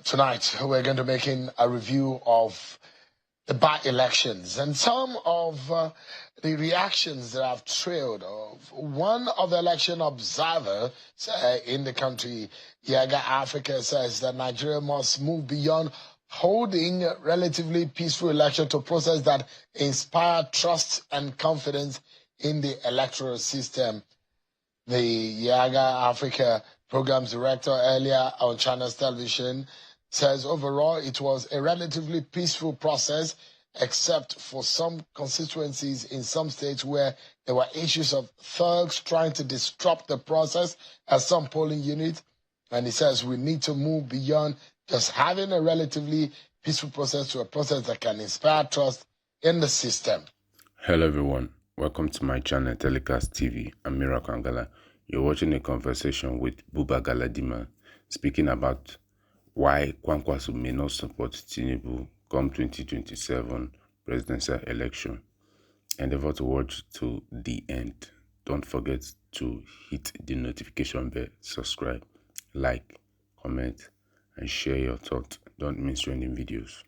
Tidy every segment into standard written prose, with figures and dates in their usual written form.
Tonight, we're going to be making a review of the by-elections and some of the reactions that have trailed of one of the election observers in the country, Yaga Africa, says that Nigeria must move beyond holding relatively peaceful election to a process that inspire trust and confidence in the electoral system. The Yaga Africa Programs Director earlier on China's television says overall it was a relatively peaceful process, except for some constituencies in some states where there were issues of thugs trying to disrupt the process at some polling units. And he says we need to move beyond just having a relatively peaceful process to a process that can inspire trust in the system. Hello everyone, welcome to my channel TELECAST TV. I'm Miracle Angala. You're watching a conversation with Buba Galadima speaking about why Kwankwaso may not support Tinubu come 2027 presidential election. Endeavor to watch to the end. Don't forget to hit the notification bell, subscribe, like, comment, and share your thoughts. Don't miss trending videos.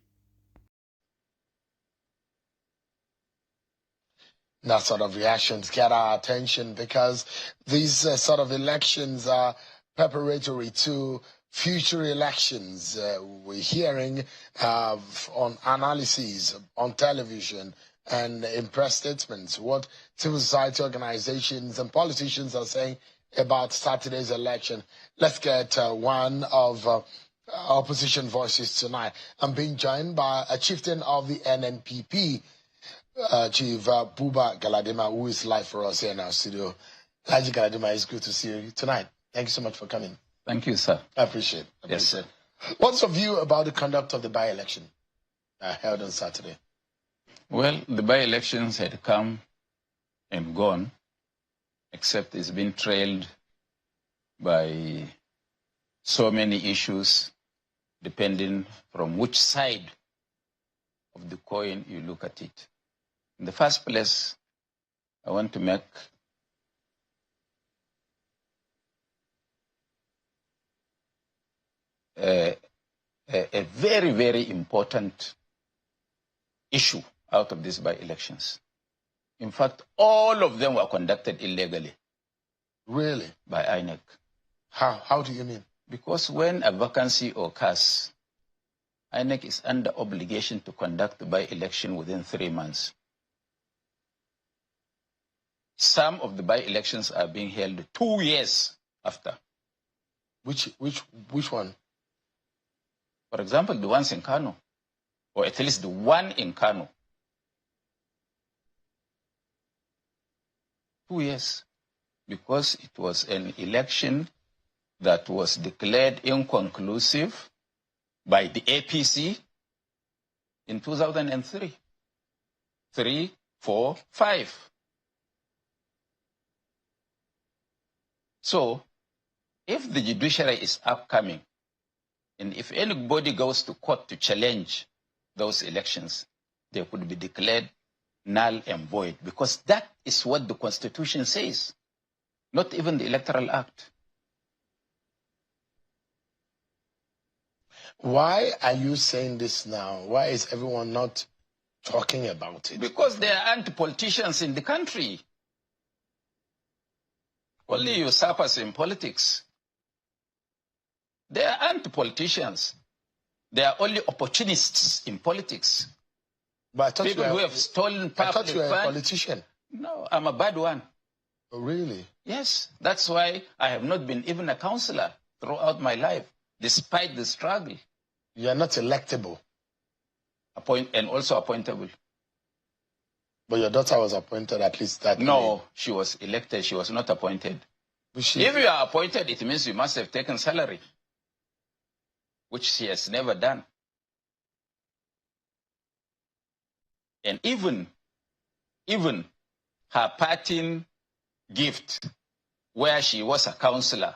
That sort of reactions get our attention because these sort of elections are preparatory to future elections. We're hearing on analyses on television and in press statements what civil society organizations and politicians are saying about Saturday's election. Let's get one of opposition voices tonight. I'm being joined by a chieftain of the NNPP, Chief Buba Galadima, who is live for us here in our studio. Haji Galadima, it's good to see you tonight. Thank you so much for coming. Thank you, sir. I appreciate it. Yes, sir. What's your view about the conduct of the by-election held on Saturday? Well, the by-elections had come and gone, except it's been trailed by so many issues, depending from which side of the coin you look at it. In the first place, I want to make a very, very important issue out of these by-elections. In fact, all of them were conducted illegally. Really? By INEC. How do you mean? Because when a vacancy occurs, INEC is under obligation to conduct the by-election within 3 months. Some of the by-elections are being held 2 years after. Which one? For example, the ones in Kano, or at least the one in Kano. 2 years, because it was an election that was declared inconclusive by the APC in 2003. 3, 4, 5. So, if the judiciary is upcoming, and if anybody goes to court to challenge those elections, they could be declared null and void, because that is what the Constitution says, not even the Electoral Act. Why are you saying this now? Why is everyone not talking about it? Because there aren't politicians in the country. Only usurpers in politics. There aren't politicians. There are only opportunists in politics. But I thought people who have stolen public funds. I thought you were a politician. No, I'm a bad one. Oh, really? Yes, that's why I have not been even a councillor throughout my life, despite the struggle. You are not electable. And also appointable. But your daughter was appointed at least that No, way. She was elected. She was not appointed. If you are appointed, it means you must have taken salary, which she has never done. And even her parting gift, where she was a councillor,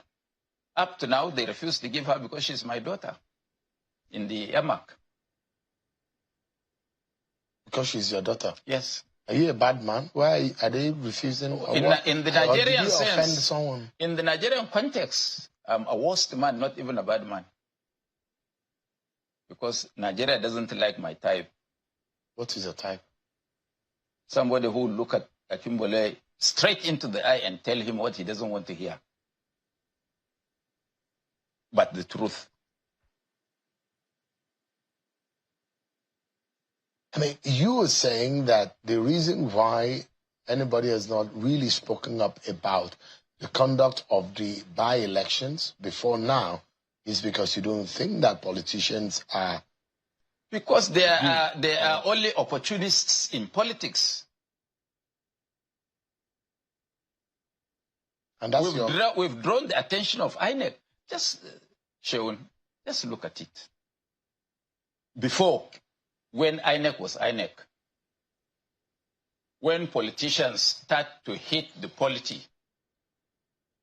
up to now they refuse to give her because she's my daughter in the EMAC. Because she's your daughter? Yes. Are you a bad man? Why are they refusing? In the Nigerian sense, offend someone? In the Nigerian context, I'm a worst man, not even a bad man. because Nigeria doesn't like my type. What is your type? Somebody who look at Akimbole straight into the eye and tell him what he doesn't want to hear. But the truth. I mean, you were saying that the reason why anybody has not really spoken up about the conduct of the by-elections before now is because you don't think that politicians are... Because there are only opportunists in politics. And that's we've drawn the attention of INEC. Just, Sheon, just look at it. Before, when INEC was INEC, when politicians start to hit the polity,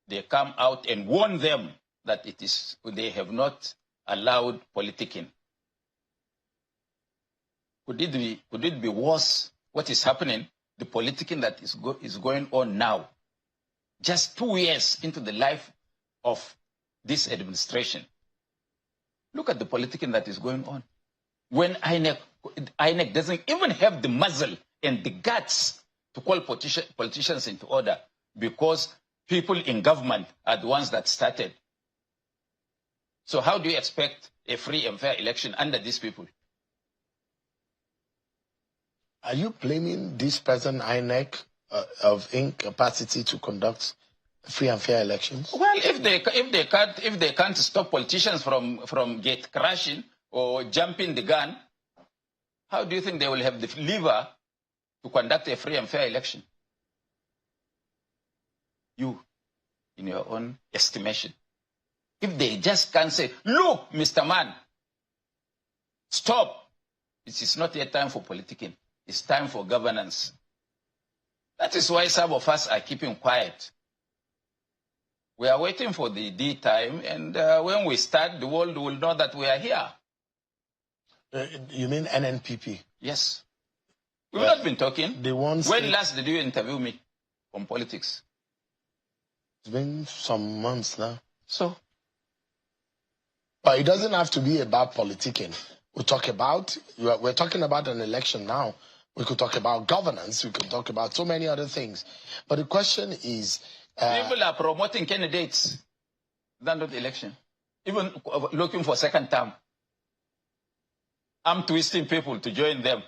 they come out and warn them that they have not allowed politicking. Could it be worse what is happening, the politicking that is going on now, just 2 years into the life of this administration? Look at the politicking that is going on. When INEC doesn't even have the muzzle and the guts to call politicians into order because people in government are the ones that started. So how do you expect a free and fair election under these people? Are you blaming this present INEC of incapacity to conduct free and fair elections? Well, if they can't stop politicians from gate crashing or jumping the gun, how do you think they will have the lever to conduct a free and fair election? You, in your own estimation. If they just can't say, look, Mr. Man, stop. It is not yet time for politicking. It's time for governance. That is why some of us are keeping quiet. We are waiting for the D time, and when we start, the world will know that we are here. You mean NNPP? Yes. We've not been talking. When last did you interview me on politics? It's been some months now. So? But it doesn't have to be about politicking. We're talking about an election now. We could talk about governance. We could talk about so many other things. But the question is... people are promoting candidates than not election. Even looking for second term. I'm twisting people to join them.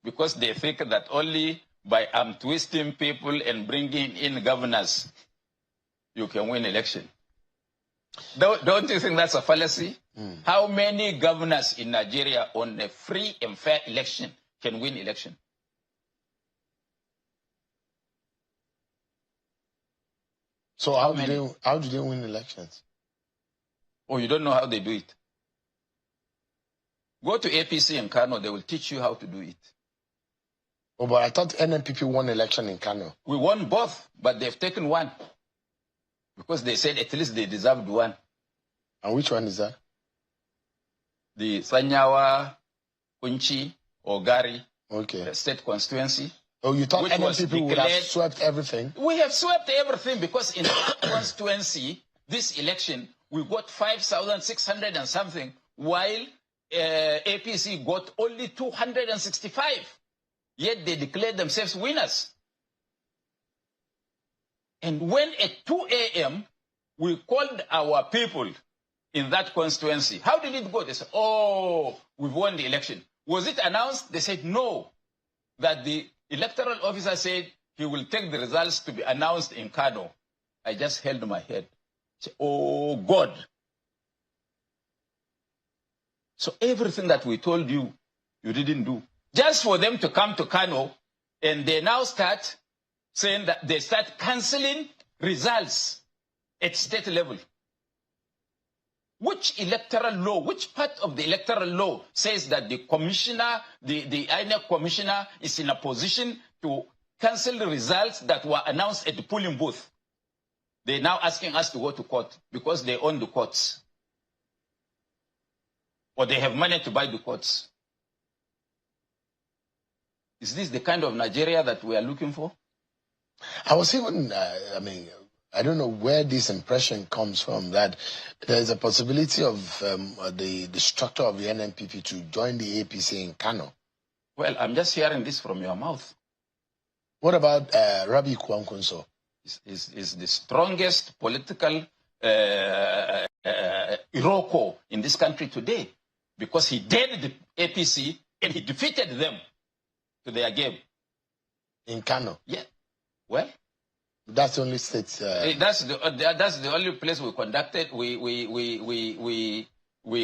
Because they think that only by twisting people and bringing in governors, you can win election. Don't you think that's a fallacy? How many governors in Nigeria on a free and fair election can win election? So how do they win elections? Oh, you don't know how they do it? Go to APC in Kano, they will teach you how to do it. Oh, but I thought NNPP won election in Kano. We won both, but they've taken one. Because they said at least they deserved one. And which one is that? The Sanyawa, Unchi, or Gari state constituency. Oh, you thought NNPP would have swept everything? We have swept everything because in our constituency, this election, we got 5,600 and something, while APC got only 265. Yet they declared themselves winners. And when at 2 a.m., we called our people in that constituency, how did it go? They said, oh, we've won the election. Was it announced? They said no. That the electoral officer said he will take the results to be announced in Kano. I just held my head. I said, oh, God. So everything that we told you, you didn't do. Just for them to come to Kano, and they now start saying that they start cancelling results at state level. Which electoral law, which part of the electoral law says that the commissioner, the INEC commissioner is in a position to cancel the results that were announced at the polling booth? They're now asking us to go to court because they own the courts. Or they have money to buy the courts. Is this the kind of Nigeria that we are looking for? I was even, I don't know where this impression comes from that there's a possibility of the structure of the NNPP to join the APC in Kano. Well, I'm just hearing this from your mouth. What about Rabi Kwankwaso? Is the strongest political Iroko in this country today, because he dared the APC and he defeated them to their game. In Kano? Yeah. Well, that's the only state. That's the only place we conducted. We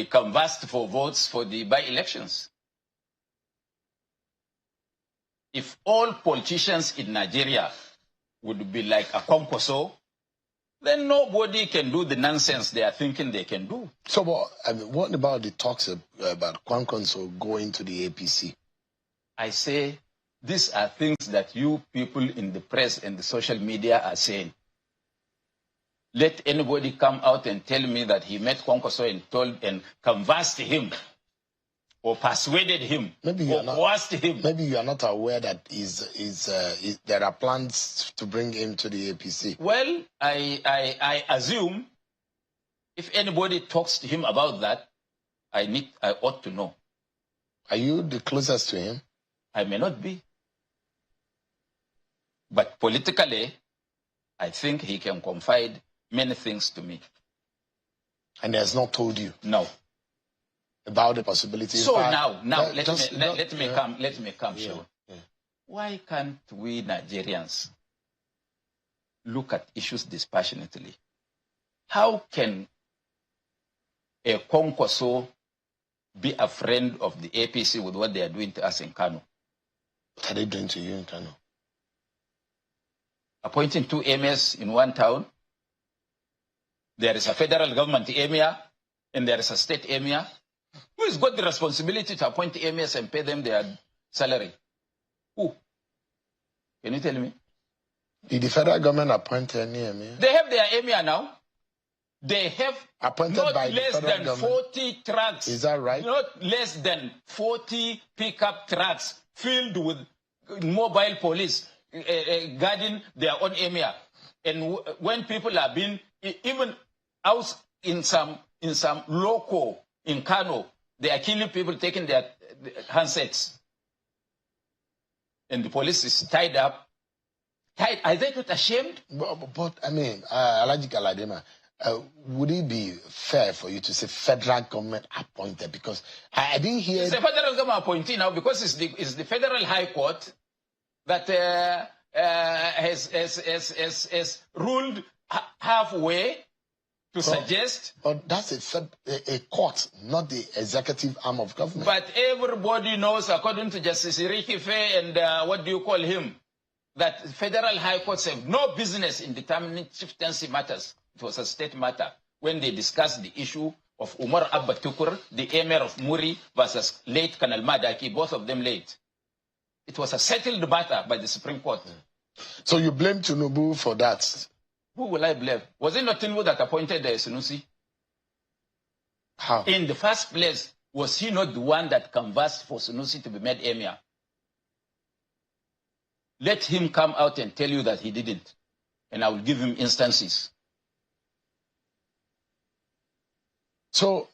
canvassed for votes for the by-elections. If all politicians in Nigeria would be like a Kwankwaso, then nobody can do the nonsense they are thinking they can do. So, what about the talks about Kwankwaso going to the APC? I say these are things that you people in the press and the social media are saying. Let anybody come out and tell me that he met Kwankwaso and told and canvassed him, or persuaded him, or coerced him. Maybe you are not aware that there are plans to bring him to the APC. Well, I assume if anybody talks to him about that, I ought to know. Are you the closest to him? I may not be. But politically, I think he can confide many things to me. And he has not told you? No. About the possibility. So now let me come, Sean. Yeah. Why can't we Nigerians look at issues dispassionately? How can a Kwankwaso be a friend of the APC with what they are doing to us in Kano? What are they doing to you in Kano? Appointing 2 emirs in one town. There is a federal government emir and there is a state emir. Who has got the responsibility to appoint emirs and pay them their salary? Who? Can you tell me? Did the federal government appoint any emir? They have their emir now. They have appointed not by less than 40 trucks. Is that right? Not less than 40 pickup trucks filled with mobile police guarding their own emir. And when people are being, even out in some local in Kano, they are killing people, taking their handsets. And the police is tied up. Are they not ashamed? But I mean, Buba Galadima, would it be fair for you to say federal government appointed? Because I didn't hear... It's a federal government appointee now because it's the federal high court that has ruled halfway to suggest... But that's a court, not the executive arm of government. But everybody knows, according to Justice Rikife and what do you call him, that federal high courts have no business in determining chieftaincy matters. It was a state matter when they discussed the issue of Umar Abba Tukur, the emir of Muri, versus late Colonel Madaki, both of them late. It was a settled matter by the Supreme Court. So you blame Tinubu for that? Who will I blame? Was it not Tinubu that appointed Sunusi? How? In the first place, was he not the one that canvassed for Sunusi to be made emir? Let him come out and tell you that he didn't, and I will give him instances. So,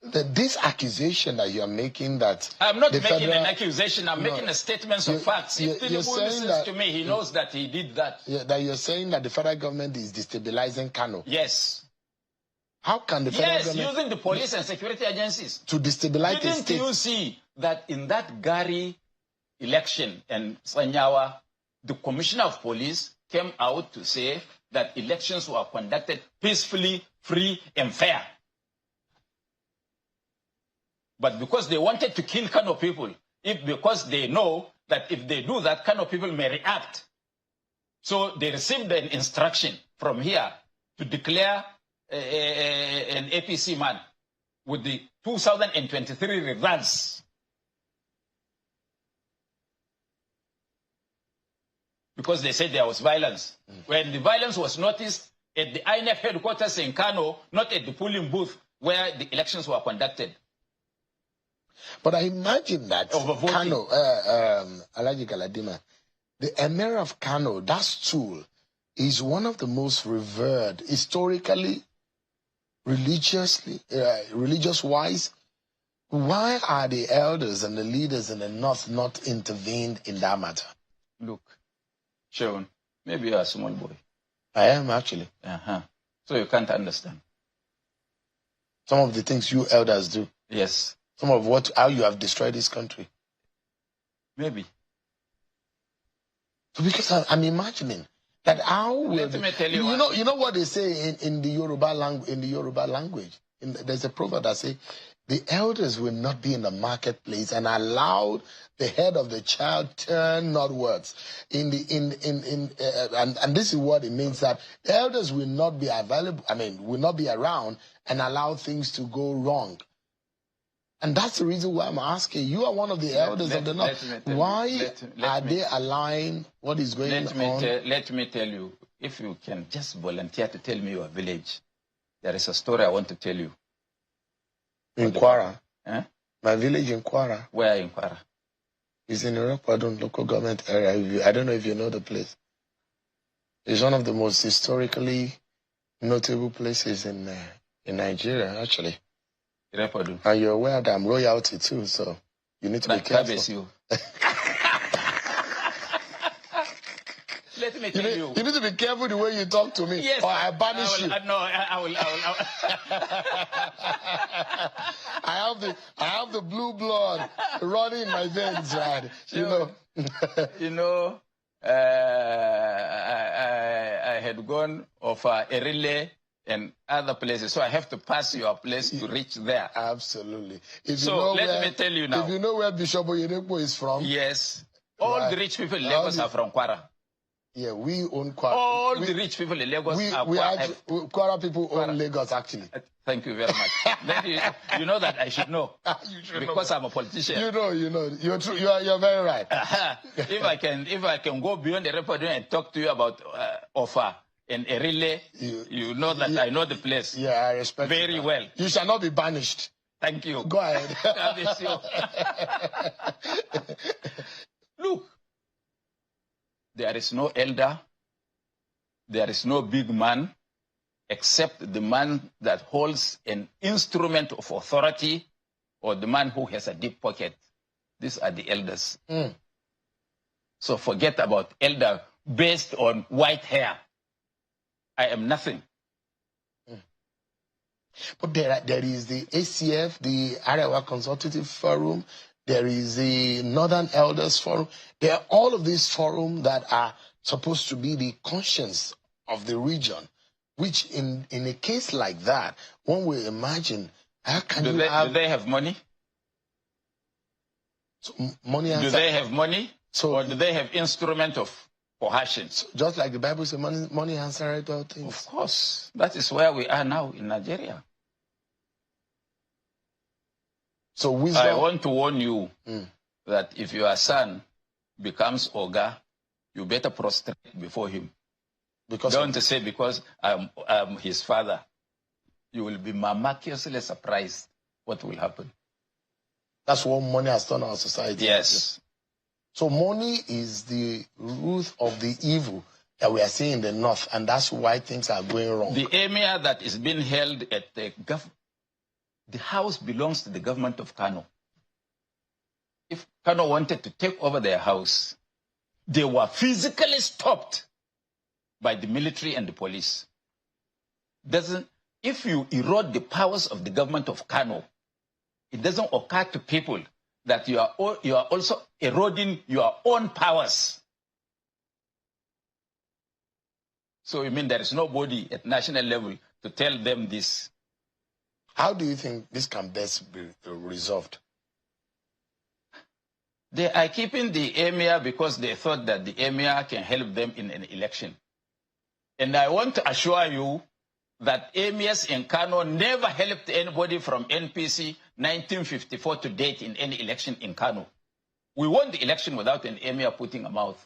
this accusation that you are making that... I'm not making an accusation, I'm making a statement of facts. If Tinubu listens to me, he knows that he did that. That you're saying that the federal government is destabilizing Kano. Yes. How can the federal government... Yes, using the police and security agencies. To destabilize the state. Didn't you see that in that Gari election and Sanyawa, the commissioner of police came out to say that elections were conducted peacefully, free, and fair. But because they wanted to kill Kano people, because they know that if they do that, Kano people may react. So they received an instruction from here to declare an APC man with the 2023 results. Because they said there was violence. When the violence was noticed at the INF headquarters in Kano, not at the polling booth where the elections were conducted. But I imagine that Kano, Buba Galadima, the emir of Kano, that stool is one of the most revered, historically, religiously, religious-wise. Why are the elders and the leaders in the North not intervened in that matter? Look, Sean, maybe you're a small boy. I am, actually. So you can't understand. Some of the things you elders do. Yes. Some of how you have destroyed this country. Maybe. So because I'm imagining that how will... Let me tell you you know what they say in the Yoruba language? There's a proverb that says, the elders will not be in the marketplace and allow the head of the child turn northwards. And this is what it means, that the elders will not be available, will not be around and allow things to go wrong. And that's the reason why I'm asking. You are one of the elders of the North. Why are they allowing what is going on? Let me tell you, if you can just volunteer to tell me your village, there is a story I want to tell you. In Kwara? My village in Kwara. Where in Kwara? It's in the local government area. I don't know if you know the place. It's one of the most historically notable places in Nigeria, actually. And you're aware that I'm royalty too, so you need to be careful. Let me tell you. You need to be careful the way you talk to me, yes, or I banish you. No, I will. I have the blue blood running in my veins, right? I had gone of a relay and other places, so I have to pass your place to reach there. Absolutely. Let me tell you now. If you know where Bishop Oyedepo is from. Yes. All the rich people in Lagos are from Kwara. Yeah, we own Kwara. All the rich people in Lagos are Kwara people own Lagos, actually. Thank you very much. Then you know that I should know. You should because know. I'm a politician. You know. You're true. You're very right. If I can go beyond the record and talk to you about offer and a relay, you know that I know the place. Yeah, I respect very well. You shall not be banished. Thank you. Go ahead. Look, there is no elder, there is no big man, except the man that holds an instrument of authority or the man who has a deep pocket. These are the elders. So forget about elder based on white hair. I am nothing. But there is the ACF, the Arewa Consultative Forum, there is the Northern Elders Forum. There are all of these forums that are supposed to be the conscience of the region, which in a case like that, one will imagine, how can do they have money? So money do they have money? Or do they have instrument of coercion? So just like the Bible says, money answers all things. Of course. That is where we are now in Nigeria. So wisdom. I want to warn you that if your son becomes Oga, you better prostrate before him. Don't say because I'm his father. You will be miraculously surprised what will happen. That's what money has done in our society. Yes. So money is the root of the evil that we are seeing in the North, and that's why things are going wrong. The emir that is being held at the house belongs to the government of Kano. If Kano wanted to take over their house, they were physically stopped by the military and the police. If you erode the powers of the government of Kano, it doesn't occur to people that you are also eroding your own powers. So you mean there is nobody at national level to tell them this? How do you think this can best be resolved? They are keeping the emir because they thought that the emir can help them in an election. And I want to assure you that emirs in Kano never helped anybody from NPC 1954 to date in any election in Kano. We won the election without an emir putting a mouth.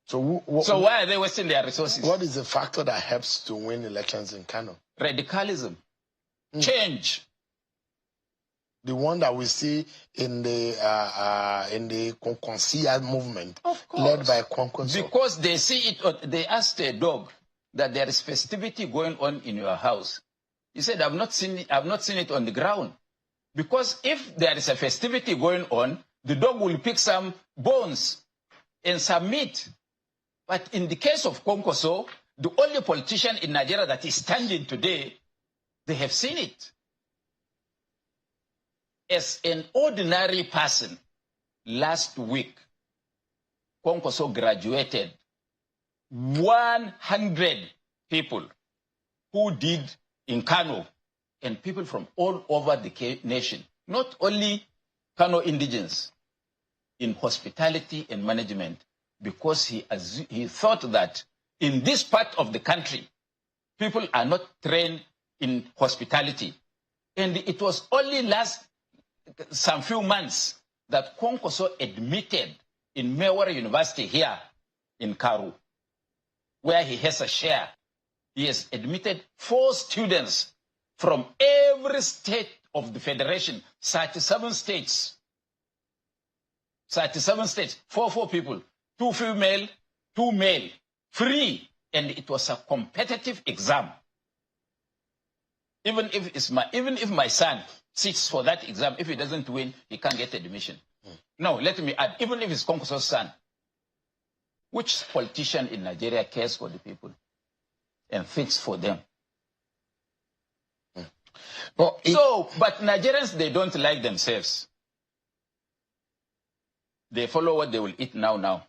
So why are they wasting their resources? What is the factor that helps to win elections in Kano? Radicalism. Change. The one that we see in the Kwankwaso movement, of course, led by Kwankwaso. Because they see it. They asked a dog that there is festivity going on in your house. He said, "I've not seen it. I've not seen it on the ground." Because if there is a festivity going on, the dog will pick some bones and some meat. But in the case of Kwankwaso, the only politician in Nigeria that is standing today, they have seen it. As an ordinary person, last week, Kwankwaso graduated 100 people who did in Kano, and people from all over the nation, not only Kano indigents, in hospitality and management, because he thought that in this part of the country, people are not trained in hospitality. And it was only some few months that Kwankwaso admitted in Mewar University here in Karu, where he has a share. He has admitted 4 students from every state of the federation, 37 states. 37 states, 4 people, 2 female, 2 male, free. And it was a competitive exam. Even if my son sits for that exam, if he doesn't win, he can't get admission. Now, let me add, even if it's Kwankwaso's son, which politician in Nigeria cares for the people and thinks for them? But Nigerians, they don't like themselves. They follow what they will eat now.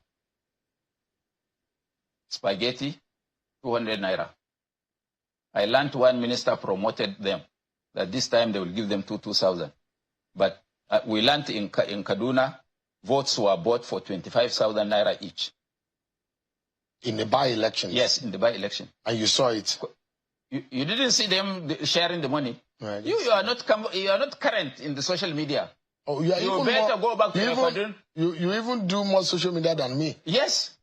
Spaghetti, 200 naira. I learned one minister promoted them, that this time they will give them 2,000. But we learned in Kaduna, votes were bought for 25,000 naira each. In the by-election? Yes, in the by-election. And you saw it? You didn't see them sharing the money. Right. You are not current in the social media. Oh, you better go back to your father. You even do more social media than me. Yes.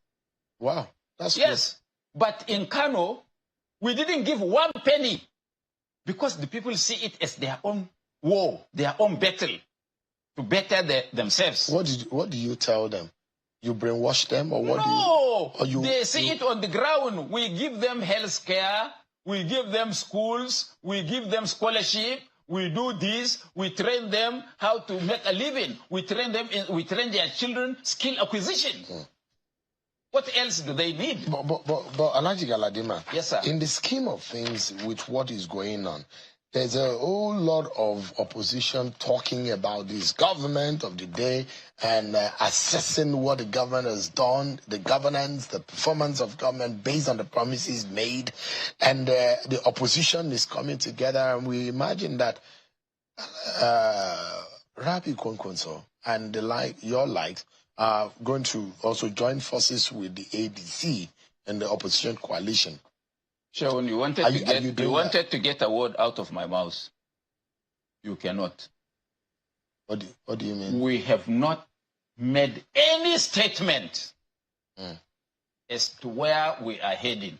Wow, that's yes. Good. But in Kano, we didn't give 1 penny because the people see it as their own war, their own battle to better themselves. What do you tell them? You brainwash them, or what? No, they see it on the ground. We give them health care, we give them schools, we give them scholarship. We do this. We train them how to make a living. We train their children skill acquisition. What else do they need? But Alhaji Galadima, yes, sir. In the scheme of things with what is going on, there's a whole lot of opposition talking about this government of the day and assessing what the government has done, the governance, the performance of government based on the promises made. And the opposition is coming together, and we imagine that Rabi Kwankwaso and your likes are going to also join forces with the ADC and the opposition coalition. Shaun, you wanted to get a word out of my mouth. You cannot. What do you mean? We have not made any statement as to where we are heading.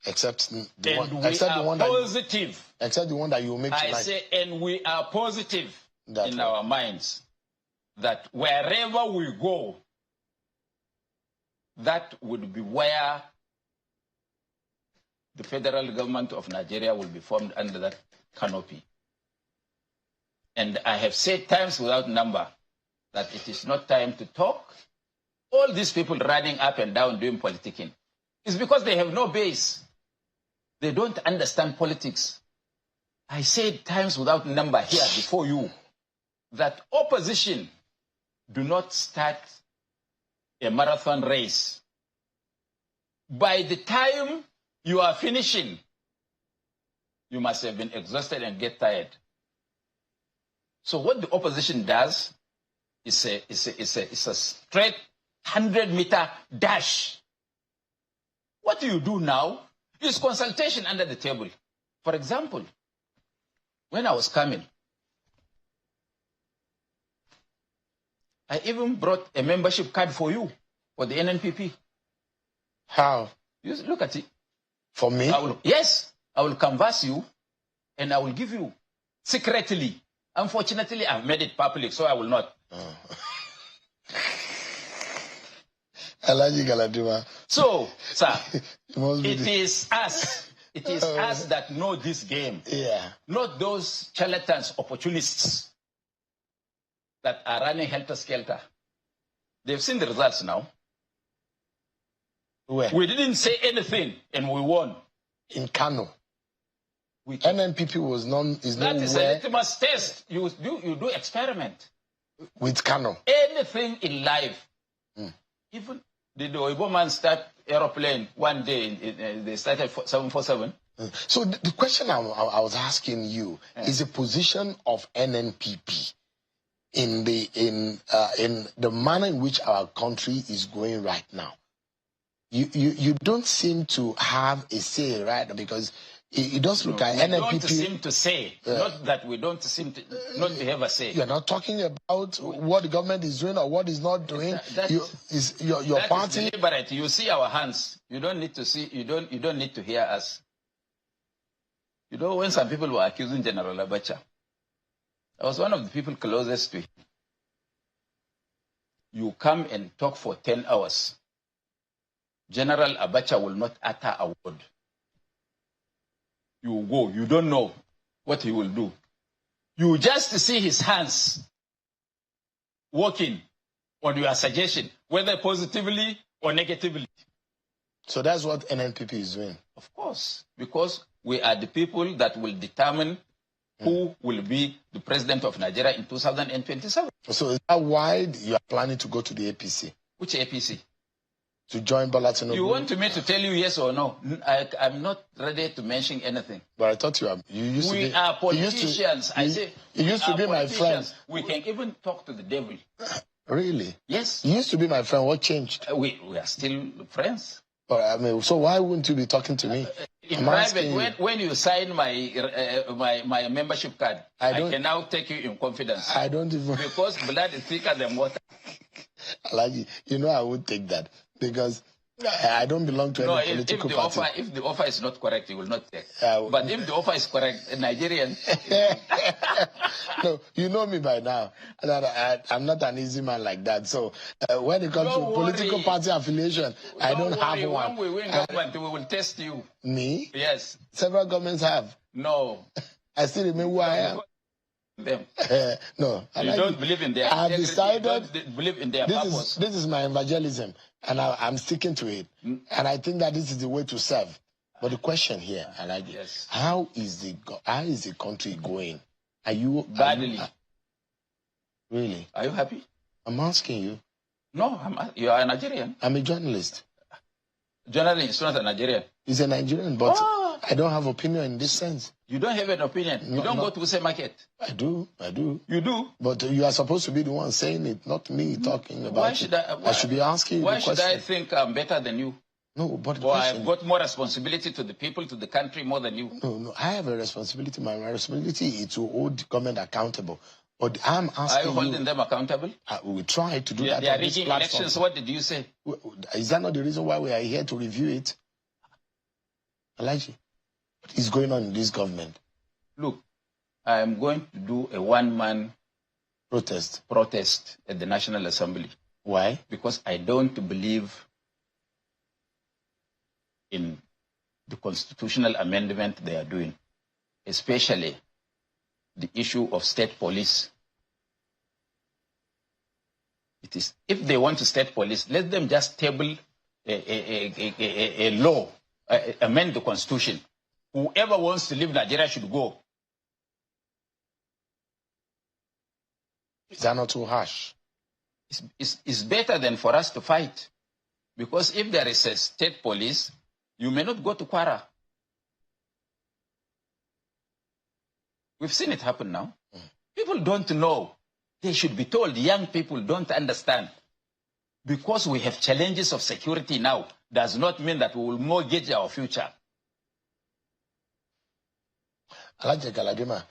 Except the one that you make tonight. I say, and we are positive in our minds that wherever we go, that would be where the federal government of Nigeria will be formed under that canopy. And I have said times without number that it is not time to talk. All these people running up and down doing politicking is because they have no base. They don't understand politics. I said times without number here before you that opposition do not start a marathon race. By the time you are finishing, you must have been exhausted and get tired. So what the opposition does is a straight 100-meter dash. What you do now is consultation under the table. For example, when I was coming, I even brought a membership card for you, for the NNPP. How? You look at it. For me? Yes, I will canvass you and I will give you secretly Unfortunately, I've made it public, so I will not. Alhaji Galadima. So, sir, it is us. It is us that know this game. Yeah. Not those charlatans, opportunists that are running helter-skelter. They've seen the results now. Where? We didn't say anything, and we won. In Kano. NNPP was that is a litmus test. You do experiment. With Kano. Anything in life. Even did the Oibo man start aeroplane one day? They started 747. So the question I was asking you is the position of NNPP in the manner in which our country is going right now. You don't seem to have a say, right? Because it does look like NNPP. We don't seem to say, not that we don't seem to not have a say. You're not talking about what the government is doing or what is not doing. Your party is deliberate. You see our hands. You don't need to see. You don't need to hear us. You know, when some people were accusing General Abacha, I was one of the people closest to him. You come and talk for 10 hours. General Abacha will not utter a word. You go, you don't know what he will do. You just see his hands working on your suggestion, whether positively or negatively. So that's what NNPP is doing? Of course, because we are the people that will determine who will be the president of Nigeria in 2027. So is that why you are planning to go to the APC? Which APC? To join Bola Tinubu. You want me to tell you yes or no? I'm not ready to mention anything. But I thought you used to be. We are politicians. You used to be my friend. We can even talk to the devil. Really? Yes. You used to be my friend. What changed? We are still friends. I mean, so why wouldn't you be talking to me? In private, when you sign my membership card, I can now take you in confidence. I don't even. Because blood is thicker than water. Alhaji, you know I would take that. Because I don't belong to any political party. If the offer is not correct, you will not take. But if the offer is correct, Nigerian. No, you know me by now. I'm not an easy man like that. So when it comes to political party affiliation, I don't have one. When we win government, we will test you. Me? Yes. Several governments have. No. I still remember who I am. Them. No. You don't believe in their I have decided. You don't believe in their purpose. This is my evangelism, and I'm sticking to it. And I think that this is the way to serve. But the question here, yes. how is the country going? Are you badly? Really? Are you happy? I'm asking you. No, you are a Nigerian. I'm a journalist. Journalist is not a Nigerian. He's a Nigerian, but I don't have opinion in this sense. You don't have an opinion. You don't go to the same market. I do. You do? But you are supposed to be the one saying it, not me talking about it. I should be asking you the question. Why should I think I'm better than you? No, but I've got more responsibility to the people, to the country more than you. No, I have a responsibility. My responsibility is to hold the government accountable. But I'm asking you. Are you holding them accountable? We try to do that. They are rigging elections. What did you say? Is that not the reason why we are here to review it? Alhaji, what is going on in this government? Look, I am going to do a one-man protest at the National Assembly. Why? Because I don't believe in the constitutional amendment they are doing, especially the issue of state police. It is, if they want to state police, let them just table a law, amend the constitution. Whoever wants to leave Nigeria should go. Is that not too harsh? It's better than for us to fight. Because if there is a state police, you may not go to Kwara. We've seen it happen now. People don't know. They should be told. Young people don't understand. Because we have challenges of security now, does not mean that we will mortgage our future. Alhaji Galadima,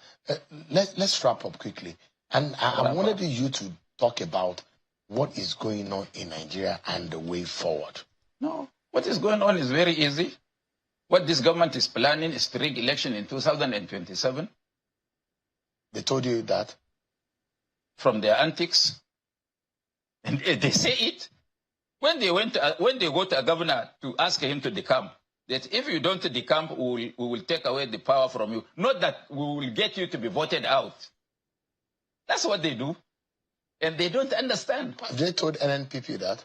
let's wrap up quickly. And I wanted you to talk about what is going on in Nigeria and the way forward. No, what is going on is very easy. What this government is planning is to rig election in 2027. The They told you that? From their antics. And they say it. When they go to a governor to ask him to decamp, that if you don't decamp, we will take away the power from you. Not that we will get you to be voted out. That's what they do. And they don't understand. Have they told NNPP that?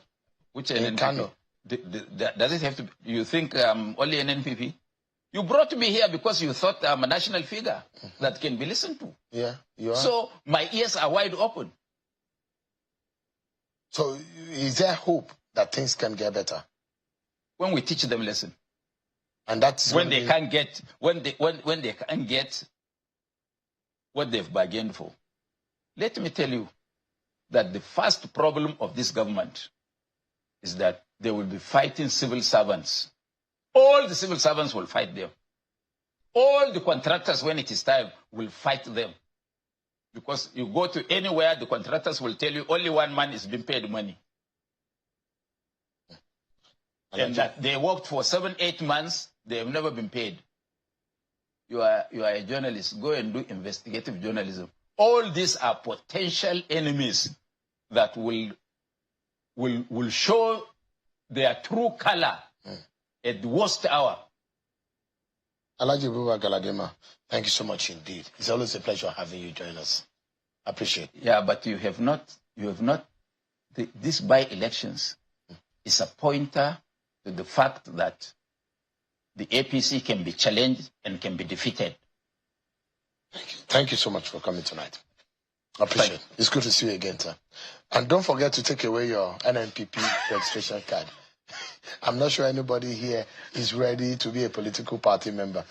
Which In NNPP? Kano. Does it have to? You think only NNPP? You brought me here because you thought I'm a national figure that can be listened to. Yeah, you are. So my ears are wide open. So is there hope that things can get better? When we teach them lesson. And that's when they can't get when they can't get what they've bargained for. Let me tell you that the first problem of this government is that they will be fighting civil servants. All the civil servants will fight them. All the contractors, when it is time, will fight them. Because you go to anywhere, the contractors will tell you only one man is being paid money. And that they worked for 7-8 months, they have never been paid. You are a journalist. Go and do investigative journalism. All these are potential enemies that will show their true color at the worst hour. Alhaji Buba Galadima, thank you so much indeed. It's always a pleasure having you join us. I appreciate it. Yeah, but you have not, these by-elections is a pointer to the fact that the APC can be challenged and can be defeated. Thank you. Thank you so much for coming tonight. I appreciate it. It's good to see you again, sir. And don't forget to take away your NNPP registration card. I'm not sure anybody here is ready to be a political party member.